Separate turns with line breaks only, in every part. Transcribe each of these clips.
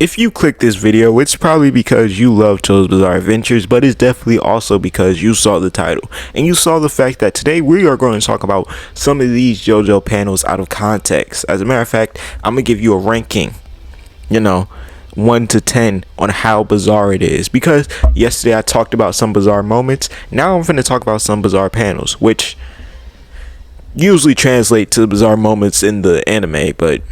If you click this video, it's probably because you love JoJo's Bizarre Adventures, but it's definitely also because you saw the title and you saw the fact that today we are going to talk about some of these JoJo panels out of context. As a matter of fact, I'm going to give you a ranking, 1 to 10 on how bizarre it is, because yesterday I talked about some bizarre moments. Now I'm going to talk about some bizarre panels, which usually translate to bizarre moments in the anime, but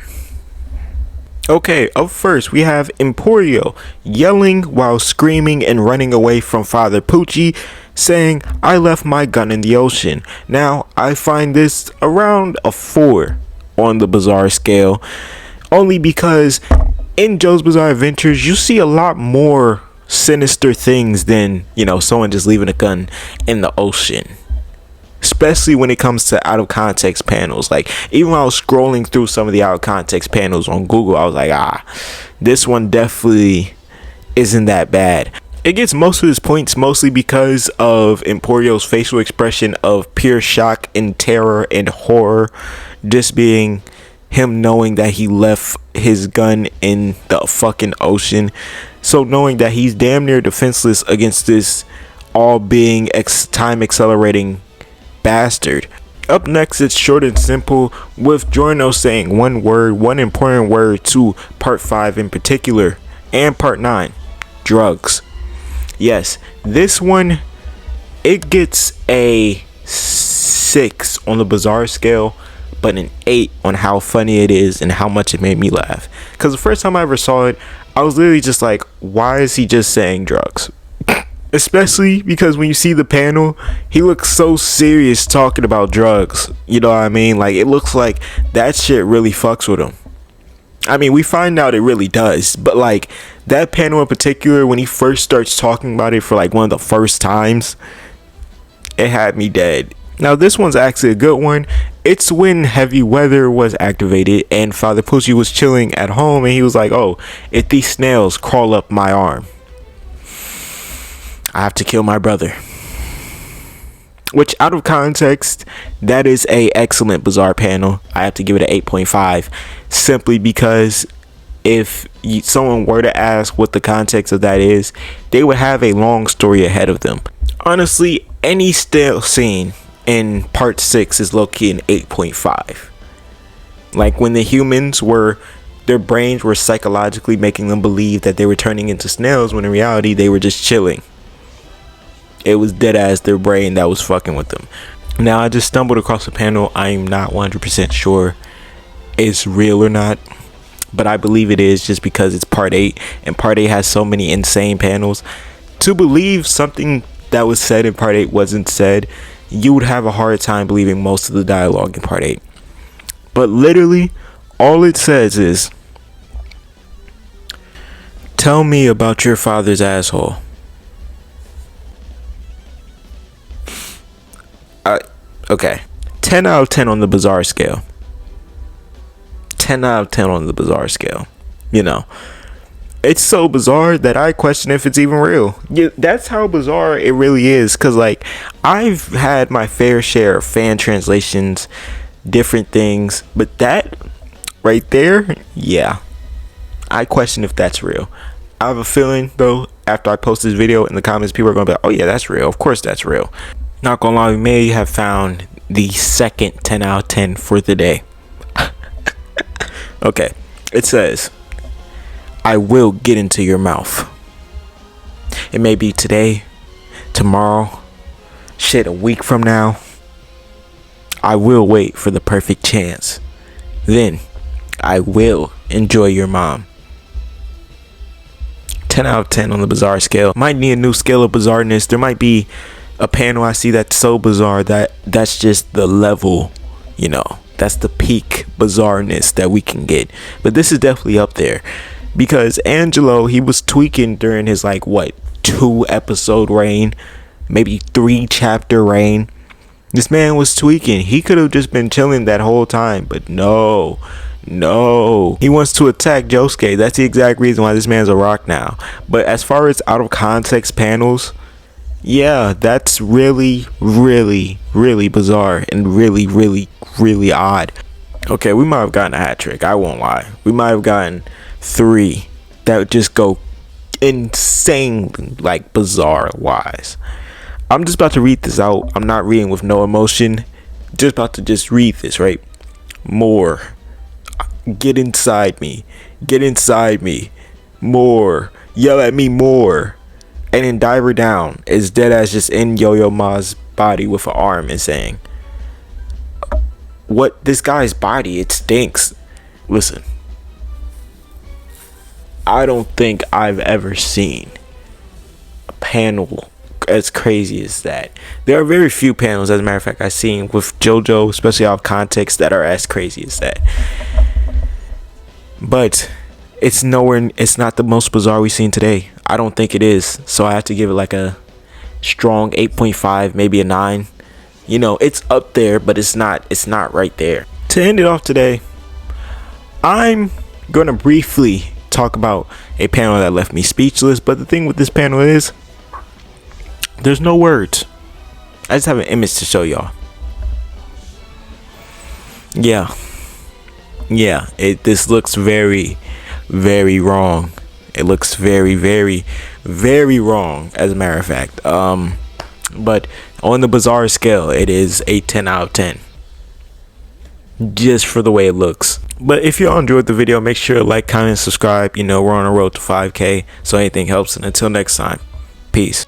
okay, up first we have Emporio yelling while screaming and running away from Father Pucci, saying, "I left my gun in the ocean." Now, I find this around a 4 on the bizarre scale, only because in JoJo's Bizarre Adventures you see a lot more sinister things than, someone just leaving a gun in the ocean. Especially when it comes to out of context panels. Like, even when I was scrolling through some of the out of context panels on Google, I was like, this one definitely isn't that bad. It gets most of his points mostly because of Emporio's facial expression of pure shock and terror and horror, just being him knowing that he left his gun in the fucking ocean. So knowing that he's damn near defenseless against this all being time accelerating bastard. Up next, it's short and simple, with Giorno saying one important word to part 5 in particular, and part 9, drugs. Yes, this one, it gets a 6 on the bizarre scale, but an 8 on how funny it is and how much it made me laugh. Because the first time I ever saw it, I was literally just like, why is he just saying drugs? Especially because when you see the panel, he looks so serious talking about drugs. You know what I mean? Like, it looks like that shit really fucks with him. I mean, we find out it really does. But, like, that panel in particular, when he first starts talking about it for, like, one of the first times, it had me dead. Now, this one's actually a good one. It's when heavy weather was activated and Father Pucci was chilling at home. And he was like, oh, if these snails crawl up my arm, I have to kill my brother. Which, out of context, that is a excellent bizarre panel. I have to give it an 8.5, simply because if someone were to ask what the context of that is, they would have a long story ahead of them. Honestly, any still scene in part 6 is low-key an 8.5. Like, when the humans their brains were psychologically making them believe that they were turning into snails, when in reality they were just chilling. It was dead ass their brain that was fucking with them. Now, I just stumbled across a panel. I'm not 100% sure it's real or not, but I believe it is, just because it's part 8, and part 8 has so many insane panels. To believe something that was said in part 8 wasn't said, you would have a hard time believing most of the dialogue in part 8. But literally, all it says is, "Tell me about your father's asshole." Okay, 10 out of 10 on the bizarre scale. 10 out of 10 on the bizarre scale. It's so bizarre that I question if it's even real. Yeah, that's how bizarre it really is. Because, like, I've had my fair share of fan translations, different things. But that right there, yeah, I question if that's real. I have a feeling, though, after I post this video in the comments, people are going to be like, oh yeah, that's real. Of course that's real. Not gonna lie, we may have found the second 10 out of 10 for the day. Okay, it says, "I will get into your mouth. It may be today, tomorrow, shit, a week from now. I will wait for the perfect chance. Then I will enjoy your mom." 10 out of 10 on the bizarre scale. Might need a new scale of bizarreness. There might be a panel I see that's so bizarre that's just the level, that's the peak bizarreness that we can get. But this is definitely up there, because Angelo, he was tweaking during his 2 episode reign, maybe 3 chapter reign. This man was tweaking. He could have just been chilling that whole time, but no, he wants to attack Josuke. That's the exact reason why this man's a rock now. But as far as out of context panels, yeah, that's really, really, really bizarre and really, really, really odd. Okay, we might have gotten a hat trick. I won't lie. We might have gotten 3 that just go insane, like bizarre wise. I'm just about to read this out. I'm not reading with no emotion. Just about to just read this, right? More. Get inside me. Get inside me. More. Yell at me more. And then dive her down. It's dead ass just in Yo-Yo Ma's body with an arm and saying, what? This guy's body, it stinks. Listen. I don't think I've ever seen a panel as crazy as that. There are very few panels, as a matter of fact, I've seen with JoJo, especially out of context, that are as crazy as that. But it's nowhere. It's not the most bizarre we've seen today. I don't think it is. So I have to give it like a strong 8.5, maybe a 9. You know, it's up there, but it's not. It's not right there. To end it off today, I'm gonna briefly talk about a panel that left me speechless. But the thing with this panel is, there's no words. I just have an image to show y'all. Yeah. This looks very, very wrong. It looks very, very, very wrong, as a matter of fact. But on the bizarre scale, it is a 10 out of 10. Just for the way it looks. But if y'all enjoyed the video, make sure to like, comment, and subscribe. You know, we're on a road to 5K, so anything helps. And until next time, peace.